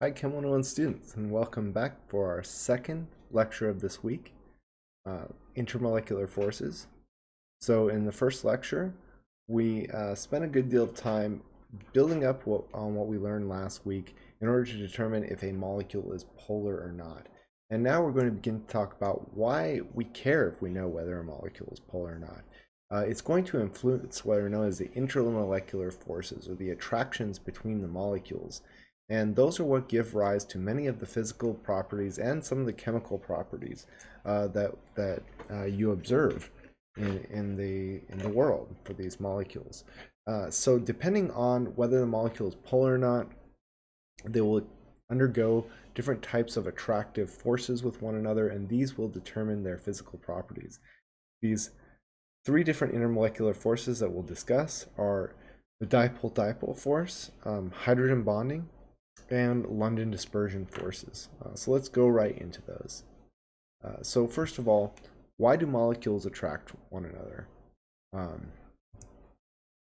Hi, Chem 101 students, and welcome back for our second lecture of this week, Intermolecular Forces. So in the first lecture, we spent a good deal of time building up on what we learned last week in order to determine if a molecule is polar or not. And now we're going to begin to talk about why we care if we know whether a molecule is polar or not. It's going to influence what are known as the intermolecular forces, or the attractions between the molecules. And those are what give rise to many of the physical properties and some of the chemical properties that you observe in the world for these molecules. So depending on whether the molecule is polar or not, they will undergo different types of attractive forces with one another, and these will determine their physical properties. These three different intermolecular forces that we'll discuss are the dipole-dipole force, hydrogen bonding, and London dispersion forces. So let's go right into those. So first of all, why do molecules attract one another?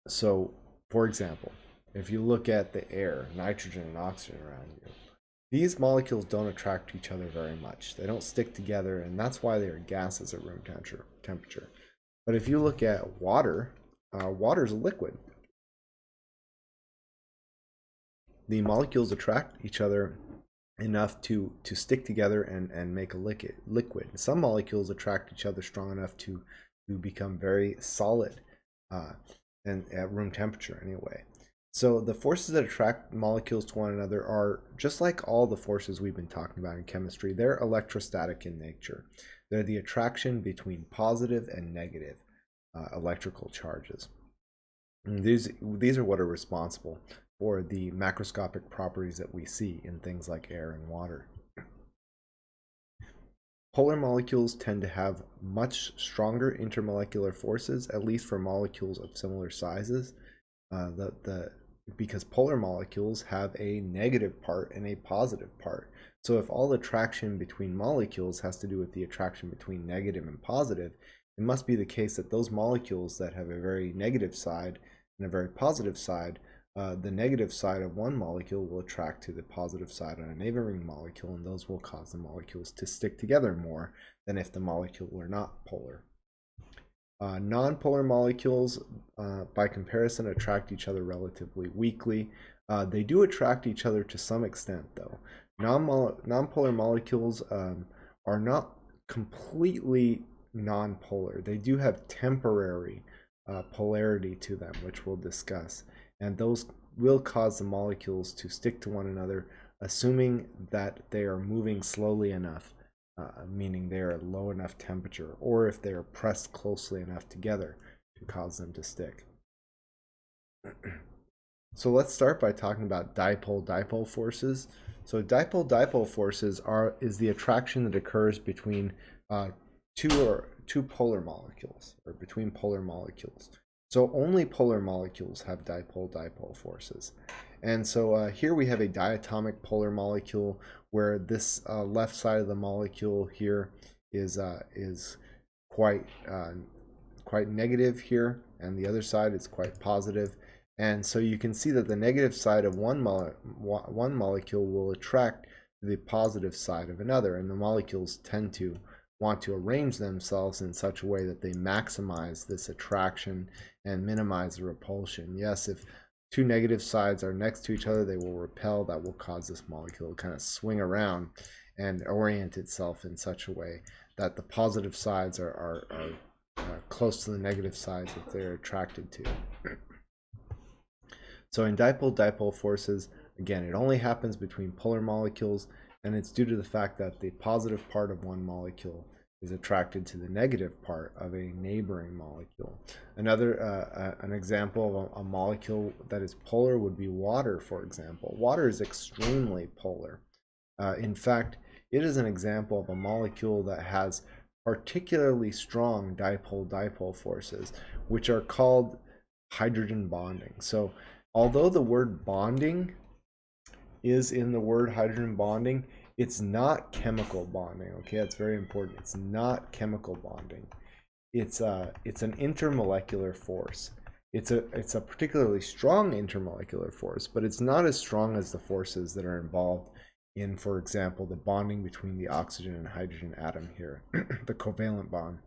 So for example, if you look at the air, nitrogen and oxygen around you, these molecules don't attract each other very much. They don't stick together, and that's why they are gases at room temperature. But if you look at water, water is a liquid. The molecules attract each other enough to stick together and make a liquid. Some molecules attract each other strong enough to become very solid, and at room temperature anyway. So the forces that attract molecules to one another are just like all the forces we've been talking about in chemistry. They're electrostatic in nature. They're the attraction between positive and negative electrical charges. And these are what are responsible for the macroscopic properties that we see in things like air and water. Polar molecules tend to have much stronger intermolecular forces, at least for molecules of similar sizes, because polar molecules have a negative part and a positive part. So if all attraction between molecules has to do with the attraction between negative and positive, it must be the case that those molecules that have a very negative side and a very positive side, the negative side of one molecule will attract to the positive side on a neighboring molecule, and those will cause the molecules to stick together more than if the molecule were not polar. Non-polar molecules, by comparison, attract each other relatively weakly. They do attract each other to some extent, though. Non-polar molecules are not completely non-polar. They do have temporary polarity to them, which we'll discuss. And those will cause the molecules to stick to one another, assuming that they are moving slowly enough, meaning they are at low enough temperature, or if they are pressed closely enough together to cause them to stick. So let's start by talking about dipole-dipole forces. So dipole-dipole forces is the attraction that occurs between two polar molecules, or between polar molecules. So only polar molecules have dipole-dipole forces. And so here we have a diatomic polar molecule where this left side of the molecule here is quite negative here, and the other side is quite positive. And so you can see that the negative side of one molecule will attract the positive side of another, and the molecules tend to want to arrange themselves in such a way that they maximize this attraction and minimize the repulsion. Yes, if two negative sides are next to each other, they will repel. That will cause this molecule to kind of swing around and orient itself in such a way that the positive sides are close to the negative sides that they're attracted to. So in dipole-dipole forces, again, it only happens between polar molecules, and it's due to the fact that the positive part of one molecule is attracted to the negative part of a neighboring molecule. An example of a molecule that is polar would be water, for example. Water is extremely polar. In fact, it is an example of a molecule that has particularly strong dipole-dipole forces, which are called hydrogen bonding. So although the word bonding is in the word hydrogen bonding, it's not chemical bonding. Okay, that's very important. It's not chemical bonding. It's an intermolecular force. It's a particularly strong intermolecular force, but it's not as strong as the forces that are involved in, for example, the bonding between the oxygen and hydrogen atom here, the covalent bond.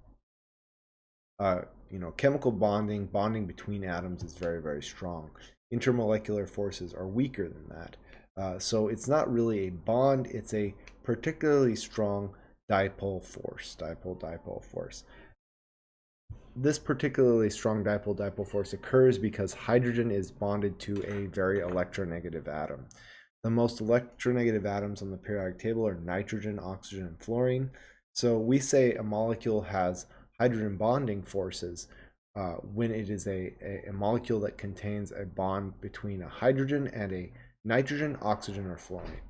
Chemical bonding between atoms is very, very strong. Intermolecular forces are weaker than that. So it's not really a bond, it's a particularly strong dipole force, dipole-dipole force. This particularly strong dipole-dipole force occurs because hydrogen is bonded to a very electronegative atom. The most electronegative atoms on the periodic table are nitrogen, oxygen, and fluorine. So we say a molecule has hydrogen bonding forces when it is a molecule that contains a bond between a hydrogen and a nitrogen, oxygen, or fluorine.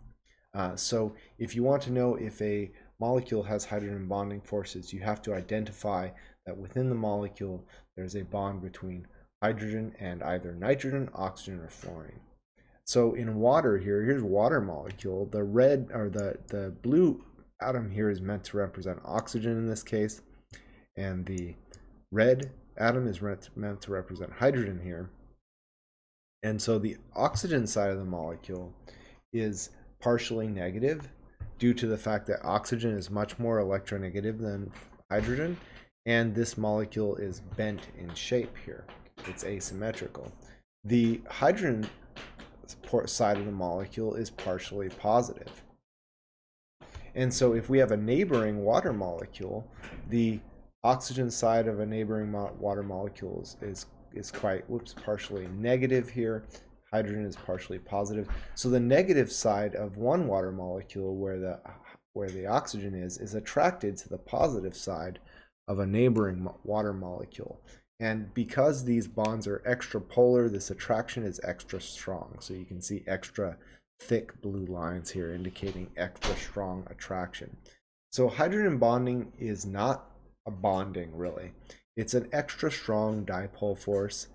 So if you want to know if a molecule has hydrogen bonding forces, you have to identify that within the molecule there's a bond between hydrogen and either nitrogen, oxygen, or fluorine. So in water here, here's water molecule. The red or the blue atom here is meant to represent oxygen in this case, and the red atom is meant to represent hydrogen here. And so the oxygen side of the molecule is partially negative due to the fact that oxygen is much more electronegative than hydrogen, and this molecule is bent in shape here. It's asymmetrical. The hydrogen side of the molecule is partially positive. And so if we have a neighboring water molecule, the oxygen side of a neighboring water molecule is quite partially negative here. Hydrogen is partially positive. So the negative side of one water molecule where the oxygen is attracted to the positive side of a neighboring water molecule. And because these bonds are extrapolar, this attraction is extra strong. So you can see extra thick blue lines here indicating extra strong attraction. So hydrogen bonding is not a bonding really. It's an extra strong dipole force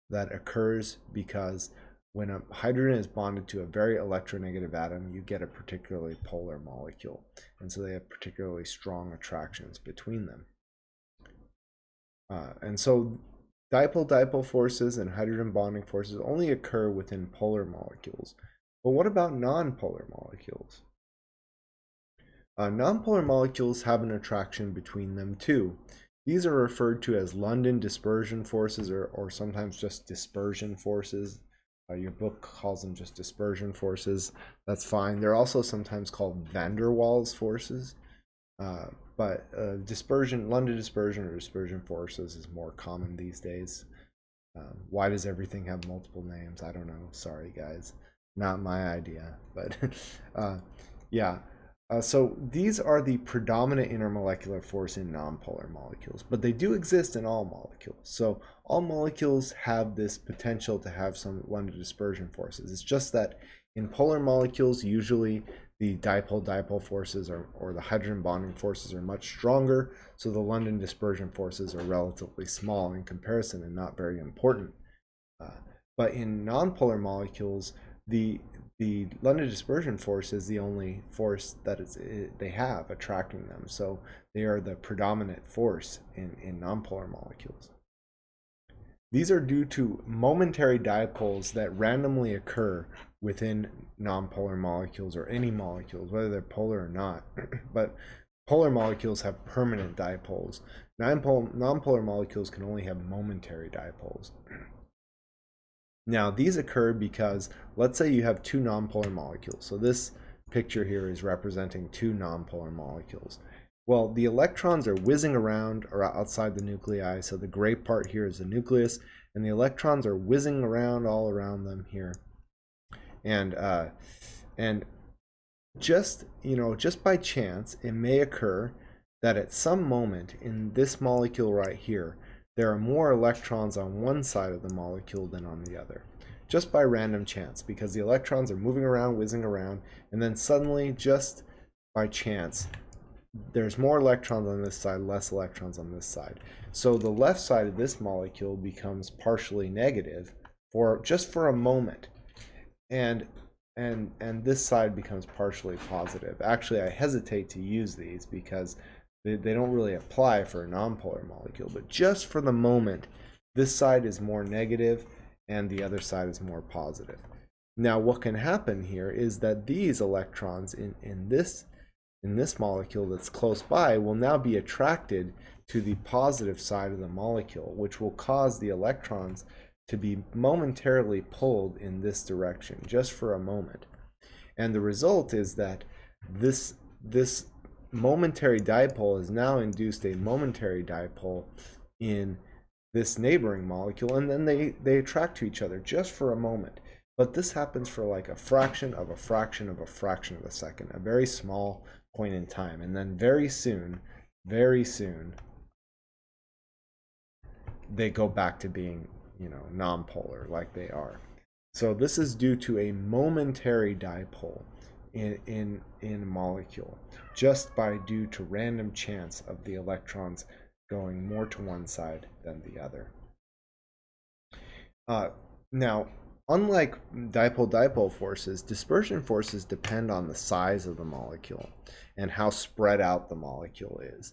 that occurs because when a hydrogen is bonded to a very electronegative atom, you get a particularly polar molecule. And so they have particularly strong attractions between them. And so dipole-dipole forces and hydrogen bonding forces only occur within polar molecules. But what about nonpolar molecules? Nonpolar molecules have an attraction between them too. These are referred to as London dispersion forces or sometimes just dispersion forces. Your book calls them just dispersion forces. That's fine. They're also sometimes called van der Waals forces. But London dispersion or dispersion forces is more common these days. Why does everything have multiple names? I don't know. Sorry, guys. Not my idea. But yeah. So these are the predominant intermolecular force in nonpolar molecules, but they do exist in all molecules. So all molecules have this potential to have some London dispersion forces. It's just that in polar molecules, usually the dipole-dipole forces or the hydrogen bonding forces are much stronger, so the London dispersion forces are relatively small in comparison and not very important. But in nonpolar molecules, the London dispersion force is the only force that they have attracting them, so they are the predominant force in nonpolar molecules. These are due to momentary dipoles that randomly occur within nonpolar molecules or any molecules, whether they're polar or not. But polar molecules have permanent dipoles. Nonpolar molecules can only have momentary dipoles. Now, these occur because, let's say you have two nonpolar molecules. So this picture here is representing two nonpolar molecules. Well, the electrons are whizzing around or outside the nuclei. So the gray part here is the nucleus, and the electrons are whizzing around all around them here. And just by chance, it may occur that at some moment in this molecule right here, there are more electrons on one side of the molecule than on the other, just by random chance, because the electrons are moving around, whizzing around, and then suddenly, just by chance, there's more electrons on this side, less electrons on this side. So the left side of this molecule becomes partially negative just for a moment, and this side becomes partially positive. Actually, I hesitate to use these because they don't really apply for a nonpolar molecule, but just for the moment, this side is more negative and the other side is more positive. Now what can happen here is that these electrons in this molecule that's close by will now be attracted to the positive side of the molecule, which will cause the electrons to be momentarily pulled in this direction, just for a moment. And the result is that this momentary dipole has now induced a momentary dipole in this neighboring molecule, and then they attract to each other just for a moment. But this happens for like a fraction of a fraction of a fraction of a second, a very small point in time. And then very soon, they go back to being, nonpolar like they are. So this is due to a momentary dipole in a molecule, just due to random chance of the electrons going more to one side than the other. Now, unlike dipole-dipole forces, dispersion forces depend on the size of the molecule and how spread out the molecule is.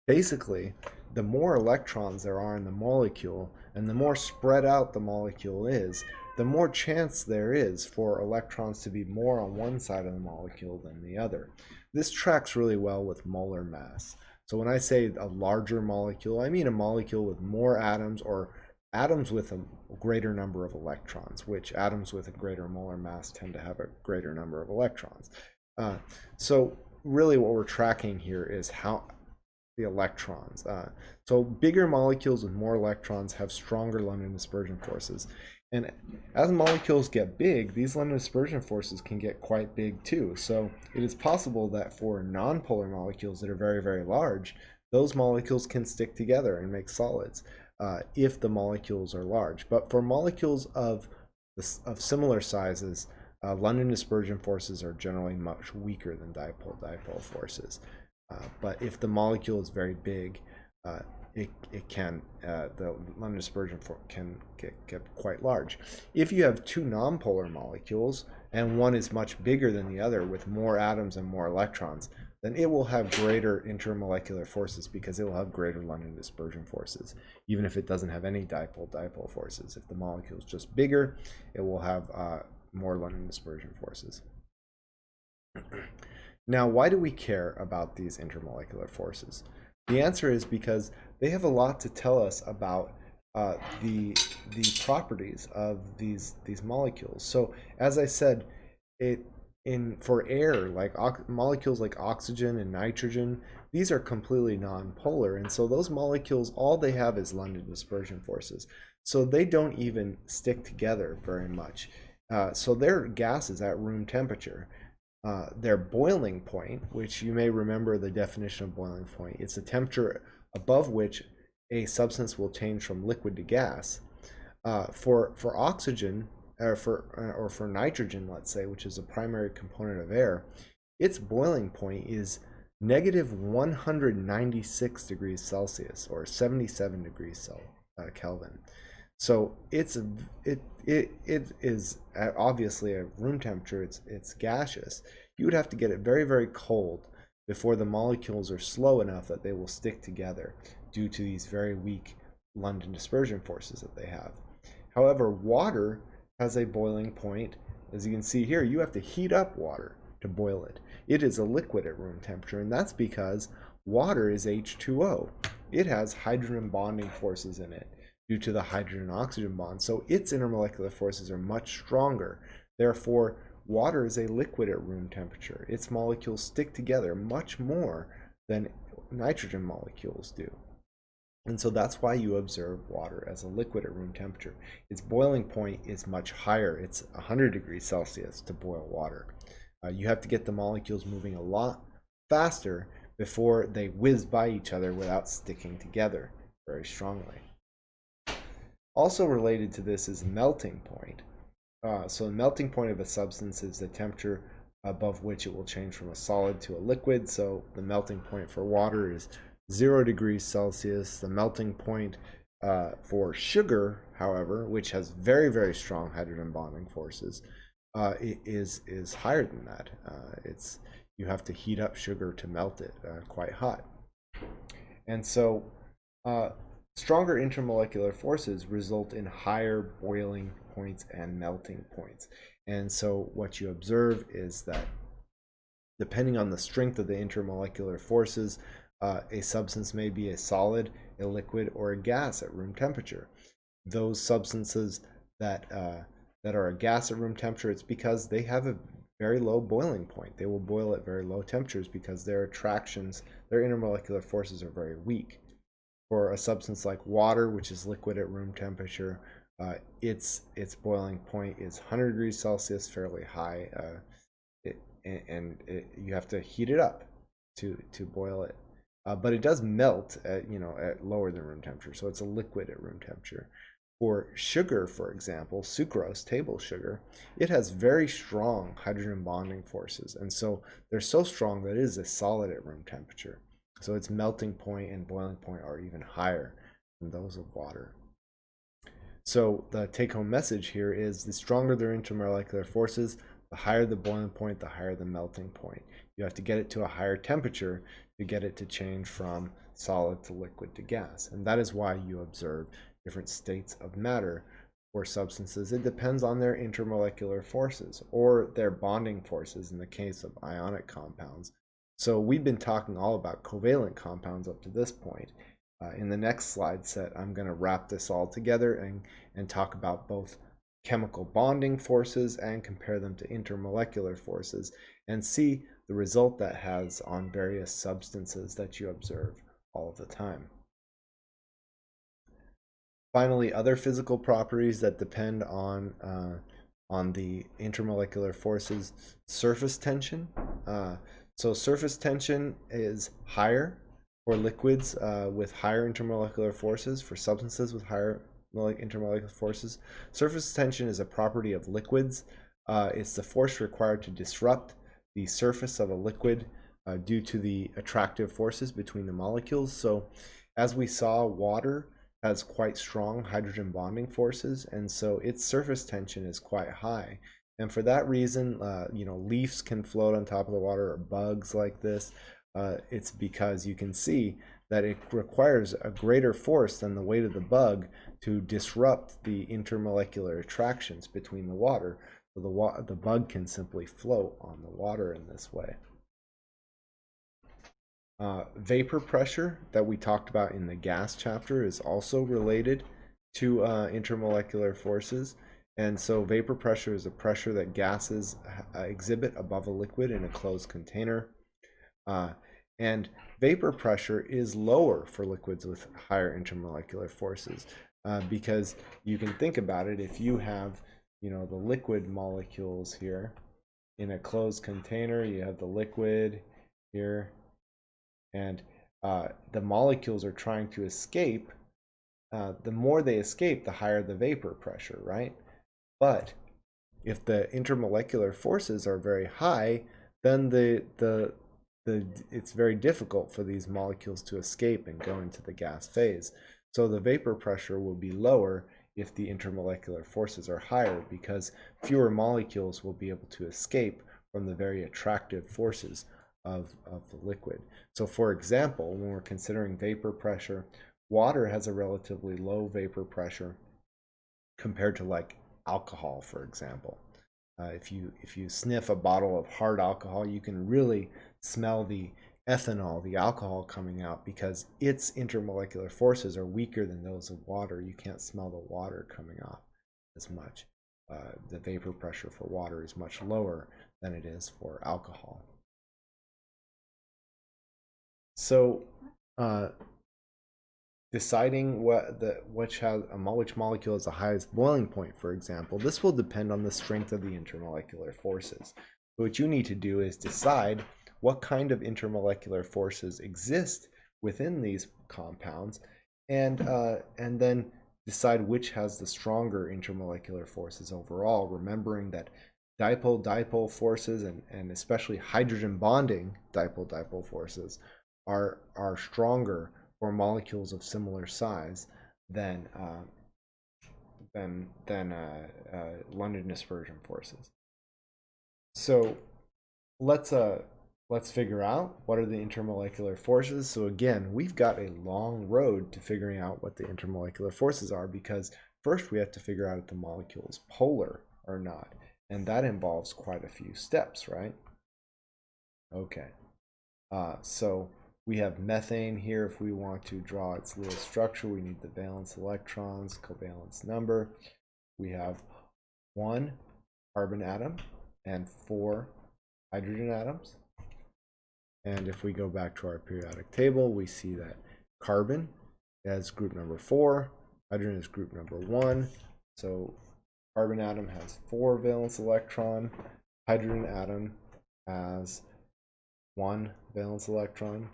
Basically, the more electrons there are in the molecule and the more spread out the molecule is, the more chance there is for electrons to be more on one side of the molecule than the other. This tracks really well with molar mass. So when I say a larger molecule, I mean a molecule with more atoms, or atoms with a greater number of electrons, which atoms with a greater molar mass tend to have a greater number of electrons. So really what we're tracking here is how the electrons. So bigger molecules with more electrons have stronger London dispersion forces. And as molecules get big, these London dispersion forces can get quite big too. So it is possible that for nonpolar molecules that are very, very large, those molecules can stick together and make solids if the molecules are large. But for molecules of similar sizes, London dispersion forces are generally much weaker than dipole-dipole forces. But if the molecule is very big, the London dispersion can get quite large. If you have two nonpolar molecules and one is much bigger than the other with more atoms and more electrons, then it will have greater intermolecular forces because it will have greater London dispersion forces, even if it doesn't have any dipole-dipole forces. If the molecule is just bigger, it will have more London dispersion forces. Now, why do we care about these intermolecular forces? The answer is because they have a lot to tell us about the properties of these molecules. So, as I said, for air, like molecules like oxygen and nitrogen, these are completely nonpolar, and so those molecules, all they have is London dispersion forces. So they don't even stick together very much. So they're gases at room temperature. Their boiling point, which you may remember the definition of boiling point, it's the temperature above which a substance will change from liquid to gas. For oxygen, or for nitrogen, let's say, which is a primary component of air, its boiling point is negative 196 degrees Celsius, or 77 degrees Kelvin. So it is obviously a room temperature. It's gaseous. You would have to get it very, very cold before the molecules are slow enough that they will stick together due to these very weak London dispersion forces that they have. However, water has a boiling point. As you can see here, you have to heat up water to boil it. It is a liquid at room temperature, and that's because water is H2O. It has hydrogen bonding forces in it due to the hydrogen-oxygen bond, so its intermolecular forces are much stronger. Therefore, water is a liquid at room temperature. Its molecules stick together much more than nitrogen molecules do. And so that's why you observe water as a liquid at room temperature. Its boiling point is much higher. It's 100 degrees Celsius to boil water. You have to get the molecules moving a lot faster before they whiz by each other without sticking together very strongly. Also related to this is melting point. So the melting point of a substance is the temperature above which it will change from a solid to a liquid. So the melting point for water is 0 degrees Celsius. The melting point for sugar, however, which has very, very strong hydrogen bonding forces, is higher than that. You have to heat up sugar to melt it quite hot. And so Stronger intermolecular forces result in higher boiling points and melting points. And so what you observe is that depending on the strength of the intermolecular forces, a substance may be a solid, a liquid, or a gas at room temperature. Those substances that are a gas at room temperature, it's because they have a very low boiling point. They will boil at very low temperatures because their attractions, their intermolecular forces are very weak. For a substance like water, which is liquid at room temperature, its boiling point is 100 degrees Celsius, fairly high, you have to heat it up to boil it. But it does melt at at lower than room temperature, so it's a liquid at room temperature. For sugar, for example, sucrose, table sugar, it has very strong hydrogen bonding forces, and so they're so strong that it is a solid at room temperature. So its melting point and boiling point are even higher than those of water. So the take-home message here is the stronger their intermolecular forces, the higher the boiling point, the higher the melting point. You have to get it to a higher temperature to get it to change from solid to liquid to gas. And that is why you observe different states of matter for substances. It depends on their intermolecular forces or their bonding forces in the case of ionic compounds. So we've been talking all about covalent compounds up to this point. In the next slide set, I'm going to wrap this all together and talk about both chemical bonding forces and compare them to intermolecular forces and see the result that has on various substances that you observe all the time. Finally, other physical properties that depend on the intermolecular forces: surface tension. So surface tension is higher for liquids with higher intermolecular forces. For substances with higher intermolecular forces, surface tension is a property of liquids. It's the force required to disrupt the surface of a liquid due to the attractive forces between the molecules. So as we saw, water has quite strong hydrogen bonding forces, and so its surface tension is quite high. And for that reason, leaves can float on top of the water, or bugs like this. It's because you can see that it requires a greater force than the weight of the bug to disrupt the intermolecular attractions between the water. So the bug can simply float on the water in this way. Vapor pressure that we talked about in the gas chapter is also related to intermolecular forces. And so vapor pressure is a pressure that gases exhibit above a liquid in a closed container. And vapor pressure is lower for liquids with higher intermolecular forces because you can think about it. If you have, the liquid molecules here in a closed container, you have the liquid here, and the molecules are trying to escape. The more they escape, the higher the vapor pressure, right? But if the intermolecular forces are very high, then it's very difficult for these molecules to escape and go into the gas phase. So the vapor pressure will be lower if the intermolecular forces are higher, because fewer molecules will be able to escape from the very attractive forces of the liquid. So for example, when we're considering vapor pressure, water has a relatively low vapor pressure compared to like alcohol, for example. If you sniff a bottle of hard alcohol, you can really smell the ethanol, the alcohol coming out, because its intermolecular forces are weaker than those of water. You can't smell the water coming off as much. The vapor pressure for water is much lower than it is for alcohol. So deciding which molecule has the highest boiling point, for example, this will depend on the strength of the intermolecular forces. So what you need to do is decide what kind of intermolecular forces exist within these compounds, and then decide which has the stronger intermolecular forces overall, remembering that dipole-dipole forces and especially hydrogen bonding dipole-dipole forces are stronger for molecules of similar size than London dispersion forces. So let's let's figure out what are the intermolecular forces. So again, we've got a long road to figuring out what the intermolecular forces are, because first we have to figure out if the molecule is polar or not. And that involves quite a few steps, right? Okay. So we have methane here. If we want to draw its little structure, we need the valence electrons, covalence number. We have 1 carbon atom and 4 hydrogen atoms. And if we go back to our periodic table, we see that carbon has group number 4, hydrogen is group number 1. So carbon atom has 4 valence electron, hydrogen atom has 1 valence electron.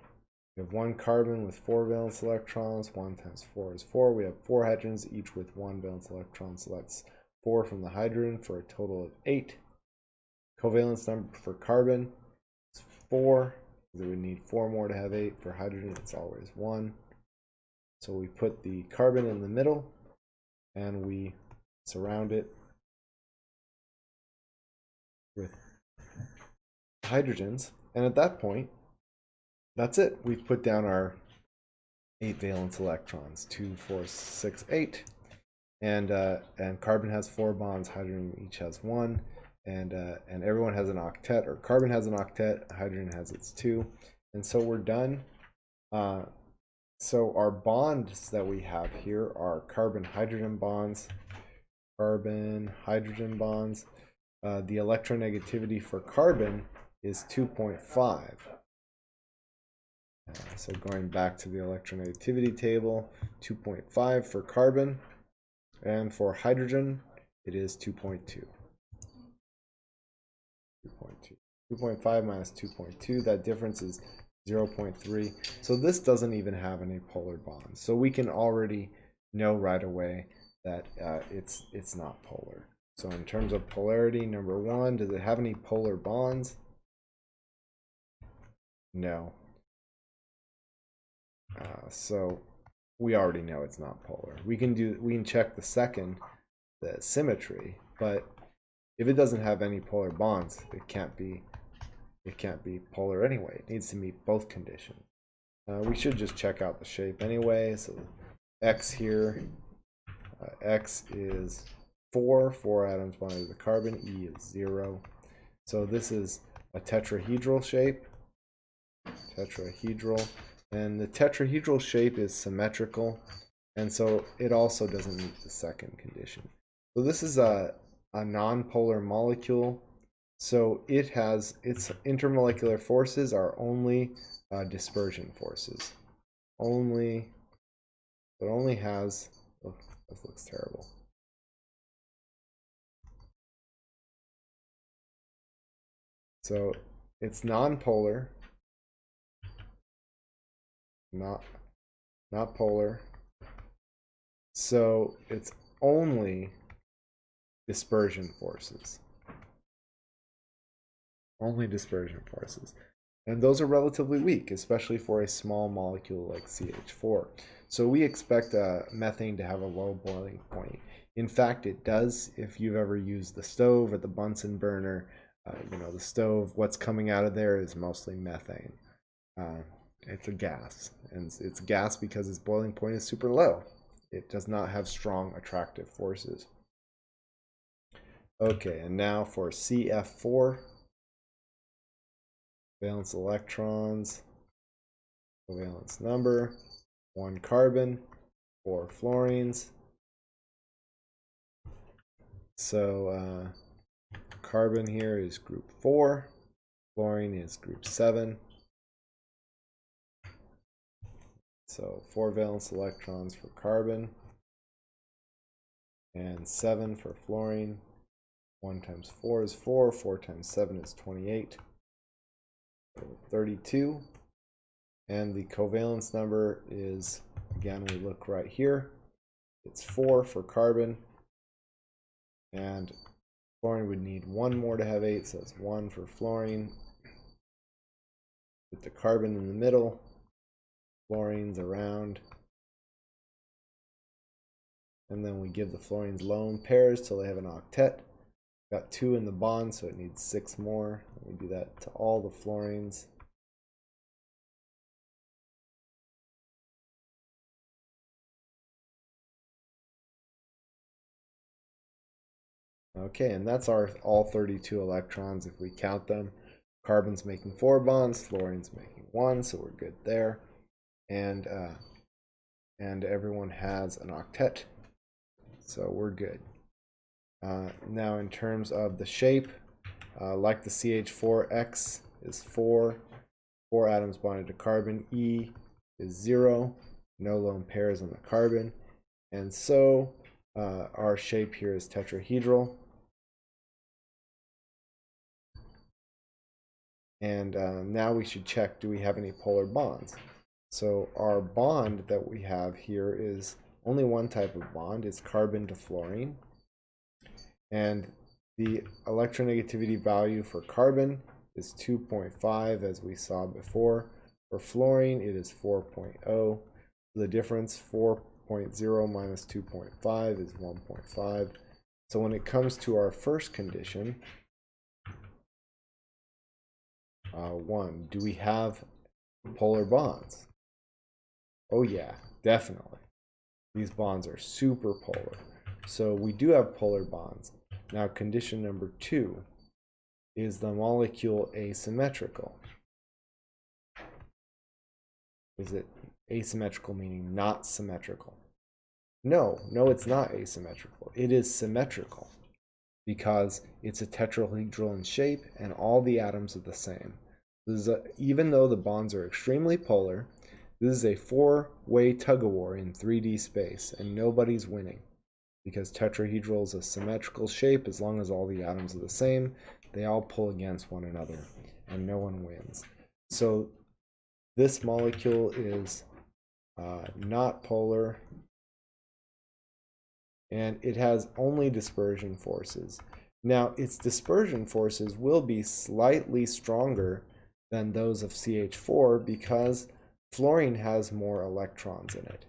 We have 1 carbon with 4 valence electrons. 1 times 4 is 4. We have 4 hydrogens, each with 1 valence electron. So that's 4 from the hydrogen for a total of 8. Covalence number for carbon is 4. We would need 4 more to have 8. For hydrogen, it's always 1. So we put the carbon in the middle and we surround it with hydrogens. And at that point, that's it. We've put down our 8 valence electrons, 2, 4, 6, 8. And carbon has 4 bonds, hydrogen each has 1. And everyone has an octet, or carbon has an octet, hydrogen has its 2. And so we're done. So our bonds that we have here are carbon-hydrogen bonds. Carbon-hydrogen bonds. The electronegativity for carbon is 2.5. So going back to the electronegativity table, 2.5 for carbon, and for hydrogen, it is 2.2. 2.5 minus 2.2, that difference is 0.3. So this doesn't even have any polar bonds. So we can already know right away that it's not polar. So in terms of polarity, number 1, does it have any polar bonds? No. So we already know it's not polar. We can check the second, the symmetry, but if it doesn't have any polar bonds, it can't be polar anyway. It needs to meet both conditions. We should just check out the shape anyway. So X here, X is 4 atoms bonded to the carbon, E is 0. So this is a tetrahedral shape. Tetrahedral. And the tetrahedral shape is symmetrical, and so it also doesn't meet the second condition. So this is a nonpolar molecule. So it has its intermolecular forces are only dispersion forces. It only has, oh, this looks terrible. So it's nonpolar, not polar. So it's only dispersion forces. Only dispersion forces. And those are relatively weak, especially for a small molecule like CH4. So we expect methane to have a low boiling point. In fact, it does. If you've ever used the stove or the Bunsen burner, the stove, what's coming out of there is mostly methane. It's a gas, and it's gas because its boiling point is super low. It does not have strong attractive forces. Okay, and now for CF4, valence electrons, covalence number, 1 carbon, 4 fluorines. So carbon here is group 4, fluorine is group 7. So 4 valence electrons for carbon and 7 for fluorine. 1 times 4 is 4, 4 times 7 is 28, 32. And the covalence number is, again, we look right here, it's 4 for carbon, and fluorine would need 1 more to have 8, so it's 1 for fluorine. With the carbon in the middle, fluorines around, and then we give the fluorines lone pairs till they have an octet. Got 2 in the bond, so it needs 6 more. We do that to all the fluorines. Okay, and that's our all 32 electrons if we count them. Carbon's making 4 bonds, fluorine's making 1, so we're good there. And everyone has an octet, so we're good. Now in terms of the shape, like the CH4, X is 4 atoms bonded to carbon, E is 0, no lone pairs on the carbon, and so our shape here is tetrahedral. And now we should check, do we have any polar bonds? So our bond that we have here is only one type of bond. It's carbon to fluorine. And the electronegativity value for carbon is 2.5, as we saw before. For fluorine, it is 4.0. The difference, 4.0 minus 2.5 is 1.5. So when it comes to our first condition, 1, do we have polar bonds? Oh yeah, definitely. These bonds are super polar. So we do have polar bonds. Now condition number 2, is the molecule asymmetrical? Is it asymmetrical meaning not symmetrical? No, it's not asymmetrical. It is symmetrical because it's a tetrahedral in shape and all the atoms are the same. Even though the bonds are extremely polar, this is a 4-way tug-of-war in 3D space, and nobody's winning. Because tetrahedral is a symmetrical shape, as long as all the atoms are the same, they all pull against one another, and no one wins. So this molecule is not polar, and it has only dispersion forces. Now, its dispersion forces will be slightly stronger than those of CH4 because fluorine has more electrons in it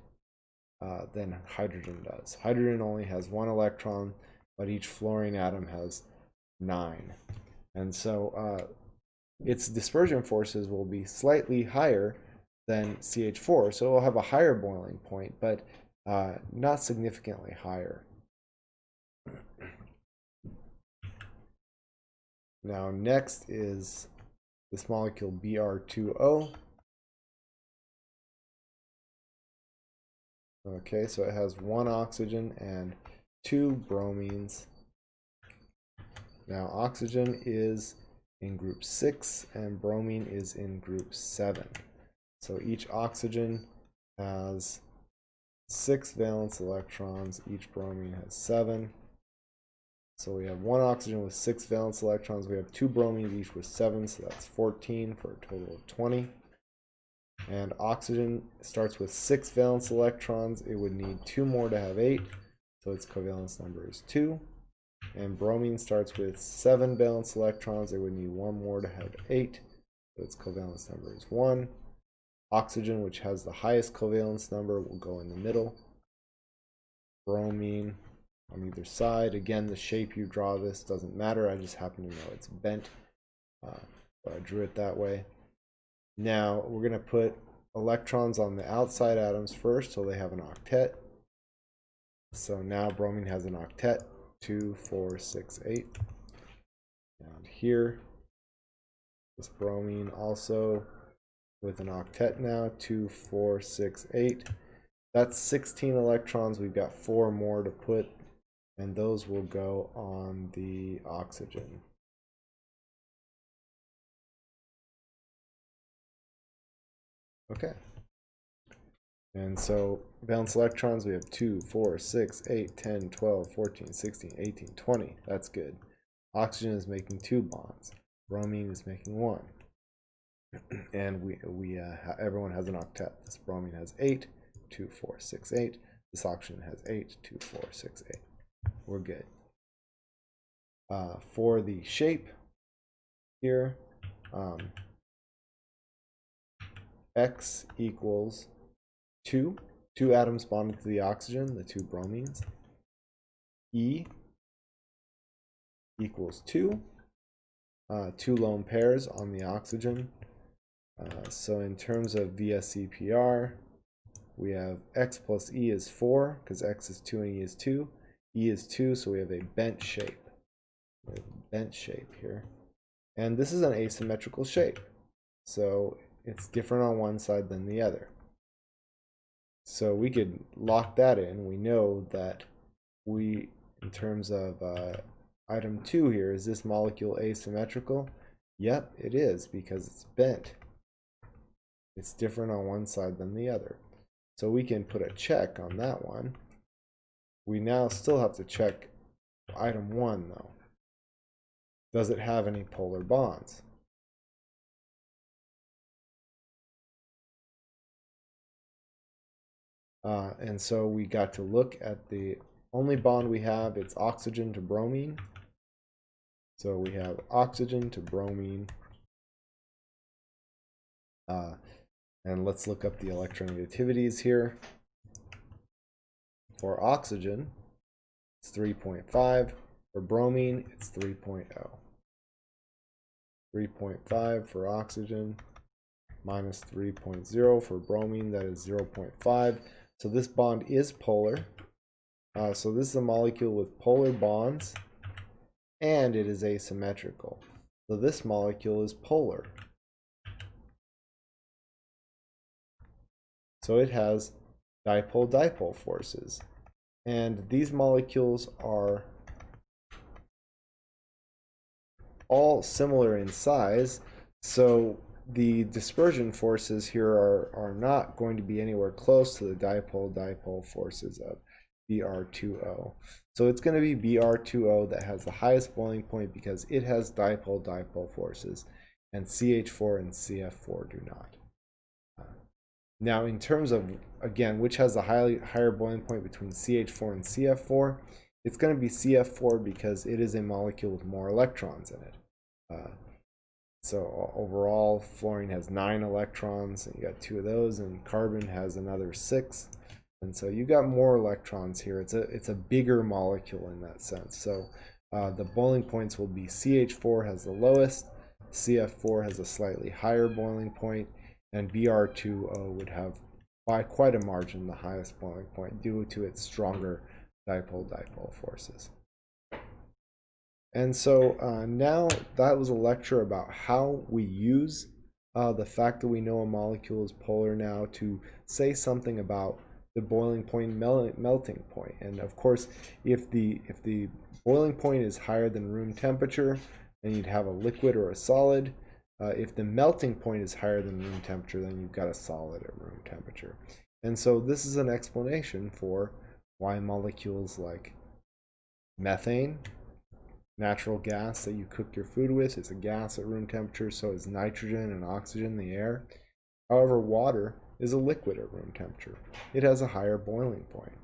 than hydrogen does. Hydrogen only has 1 electron, but each fluorine atom has 9. And so its dispersion forces will be slightly higher than CH4, so it will have a higher boiling point, but not significantly higher. Now next is this molecule Br2O. Okay, so it has 1 oxygen and 2 bromines. Now oxygen is in group 6 and bromine is in group 7. So each oxygen has 6 valence electrons, each bromine has 7. So we have 1 oxygen with 6 valence electrons, we have 2 bromines each with 7, so that's 14 for a total of 20. And oxygen starts with 6 valence electrons, it would need 2 more to have 8, so its covalence number is 2. And bromine starts with 7 valence electrons, it would need 1 more to have 8, so its covalence number is 1. Oxygen, which has the highest covalence number, will go in the middle. Bromine on either side. Again, the shape you draw this doesn't matter. I just happen to know it's bent, so I drew it that way. Now we're going to put electrons on the outside atoms first, so they have an octet. So now bromine has an octet, 2, 4, 6, 8. Down here, this bromine also with an octet now, 2, 4, 6, 8. That's 16 electrons. We've got 4 more to put, and those will go on the oxygen. Okay. And so valence electrons, we have 2, 4, 6, 8, 10, 12, 14, 16, 18, 20. That's good. Oxygen is making 2 bonds. Bromine is making 1. And everyone has an octet. This bromine has 8, 2, 4, 6, 8. This oxygen has 8, 2, 4, 6, 8. We're good. For the shape here, X equals 2 atoms bonded to the oxygen, the 2 bromines. E equals 2. 2 lone pairs on the oxygen. So in terms of VSEPR, we have X plus E is 4, because X is 2 and E is 2. E is 2, so we have a bent shape. We have a bent shape here. And this is an asymmetrical shape. So it's different on one side than the other. So we could lock that in. We know that in terms of item 2 here, is this molecule asymmetrical? Yep, it is, because it's bent. It's different on one side than the other. So we can put a check on that one. We now still have to check item 1, though. Does it have any polar bonds? And so we got to look at the only bond we have. It's oxygen to bromine. So we have oxygen to bromine. And let's look up the electronegativities here. For oxygen, it's 3.5. For bromine, it's 3.0. 3.5 for oxygen, minus 3.0 for bromine, that is 0.5. So this bond is polar. So this is a molecule with polar bonds, and it is asymmetrical. So this molecule is polar. So it has dipole-dipole forces. And these molecules are all similar in size. So the dispersion forces here are not going to be anywhere close to the dipole-dipole forces of Br2O. So it's going to be Br2O that has the highest boiling point because it has dipole-dipole forces, and CH4 and CF4 do not. Now, in terms of, again, which has the higher boiling point between CH4 and CF4, it's going to be CF4 because it is a molecule with more electrons in it. So overall, fluorine has 9 electrons, and you got 2 of those, and carbon has another 6. And so you got more electrons here. It's a bigger molecule in that sense. So the boiling points will be CH4 has the lowest, CF4 has a slightly higher boiling point, and Br2O would have by quite a margin the highest boiling point due to its stronger dipole-dipole forces. And so now that was a lecture about how we use the fact that we know a molecule is polar now to say something about the boiling point, melting point. And of course, if the boiling point is higher than room temperature, then you'd have a liquid or a solid. If the melting point is higher than room temperature, then you've got a solid at room temperature. And so this is an explanation for why molecules like methane, natural gas that you cook your food with, is a gas at room temperature, so is nitrogen and oxygen, the air. However, water is a liquid at room temperature. It has a higher boiling point.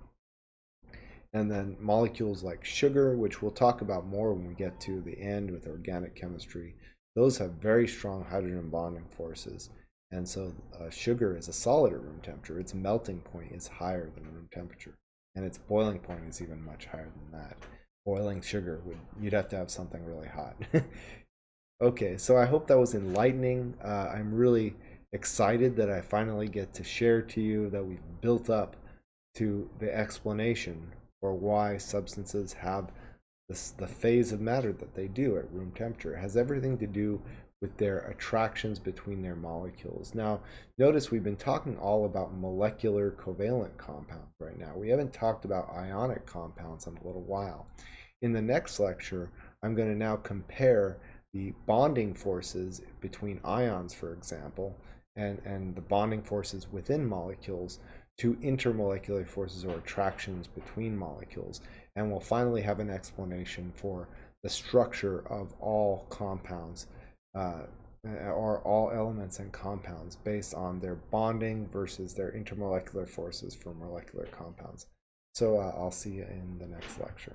And then molecules like sugar, which we'll talk about more when we get to the end with organic chemistry, those have very strong hydrogen bonding forces. And so sugar is a solid at room temperature. Its melting point is higher than room temperature. And its boiling point is even much higher than that. Boiling sugar, you'd have to have something really hot. Okay, so I hope that was enlightening. I'm really excited that I finally get to share to you that we've built up to the explanation for why substances have the phase of matter that they do at room temperature. It has everything to do with their attractions between their molecules. Now, notice we've been talking all about molecular covalent compounds right now. We haven't talked about ionic compounds in a little while. In the next lecture, I'm going to now compare the bonding forces between ions, for example, and the bonding forces within molecules to intermolecular forces or attractions between molecules. And we'll finally have an explanation for the structure of all compounds or all elements and compounds based on their bonding versus their intermolecular forces for molecular compounds. So I'll see you in the next lecture.